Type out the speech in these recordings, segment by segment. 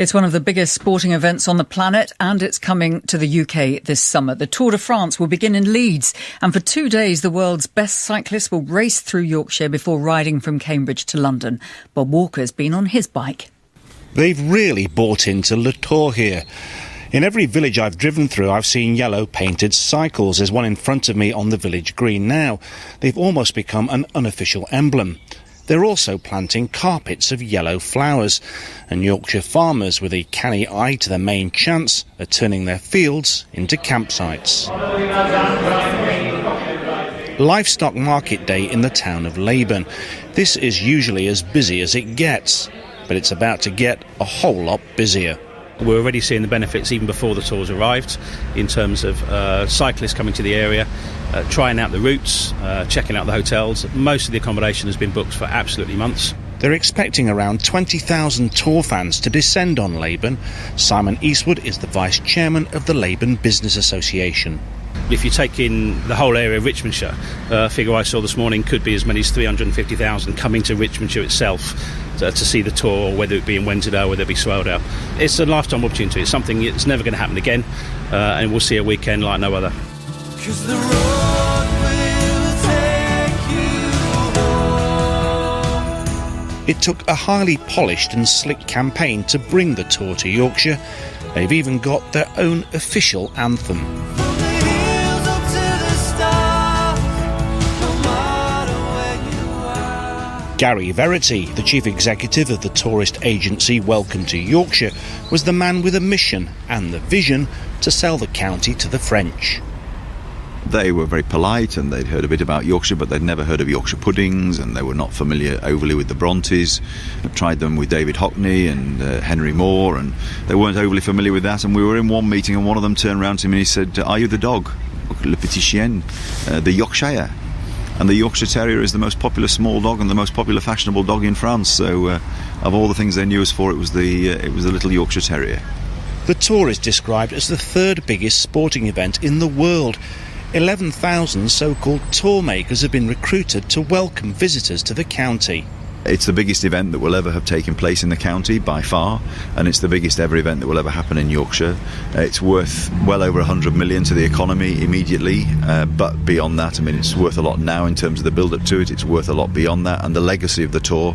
It's one of the biggest sporting events on the planet, and it's coming to the UK this summer. The Tour de France will begin in Leeds, and for 2 days the world's best cyclists will race through Yorkshire before riding from Cambridge to London. Bob Walker's been on his bike. They've really bought into Le Tour here. In every village I've driven through, I've seen yellow painted cycles. There's one in front of me on the village green now. They've almost become an unofficial emblem. They're also planting carpets of yellow flowers, and Yorkshire farmers with a canny eye to their main chance are turning their fields into campsites. Livestock Market Day in the town of Leyburn. This is usually as busy as it gets, but it's about to get a whole lot busier. We're already seeing the benefits even before the tours arrived in terms of cyclists coming to the area, trying out the routes, checking out the hotels. Most of the accommodation has been booked for absolutely months. They're expecting around 20,000 Tour fans to descend on Leyburn. Simon Eastwood is the vice chairman of the Leyburn Business Association. If you take in the whole area of Richmondshire, a figure I saw this morning could be as many as 350,000 coming to Richmondshire itself to see the tour, whether it be in Wensleydale, whether it be Swaledale. It's a lifetime opportunity. It's something that's never going to happen again, and we'll see a weekend like no other. 'Cause the road will take you home. It took a highly polished and slick campaign to bring the tour to Yorkshire. They've even got their own official anthem. Gary Verity, the chief executive of the tourist agency Welcome to Yorkshire, was the man with a mission and the vision to sell the county to the French. They were very polite and they'd heard a bit about Yorkshire, but they'd never heard of Yorkshire puddings, and they were not familiar overly with the Brontes. I tried them with David Hockney and Henry Moore, and they weren't overly familiar with that. And we were in one meeting and one of them turned around to me and he said, "Are you the dog? Le Petit Chien, the Yorkshire?" And the Yorkshire Terrier is the most popular small dog and the most popular fashionable dog in France. So of all the things they knew us for, it was the little Yorkshire Terrier. The tour is described as the third biggest sporting event in the world. 11,000 so-called tour makers have been recruited to welcome visitors to the county. It's the biggest event that will ever have taken place in the county by far, and it's the biggest ever event that will ever happen in Yorkshire. It's worth well over 100 million to the economy immediately, but beyond that, I mean, it's worth a lot now in terms of the build-up to it. It's worth a lot beyond that, and the legacy of the tour.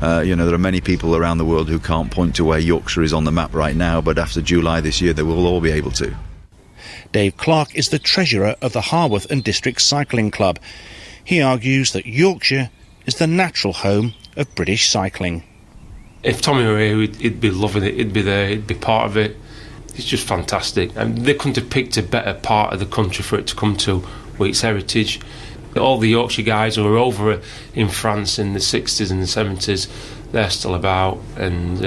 There are many people around the world who can't point to where Yorkshire is on the map right now, but after July this year, they will all be able to. Dave Clark is the treasurer of the Harworth and District Cycling Club. He argues that Yorkshire is the natural home of British cycling. If Tommy were here, he'd be loving it, he'd be there, he'd be part of it. It's just fantastic. And they couldn't have picked a better part of the country for it to come to with its heritage. All the Yorkshire guys who were over in France in the 60s and the 70s, they're still about, and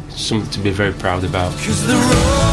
something to be very proud about. 'Cause the road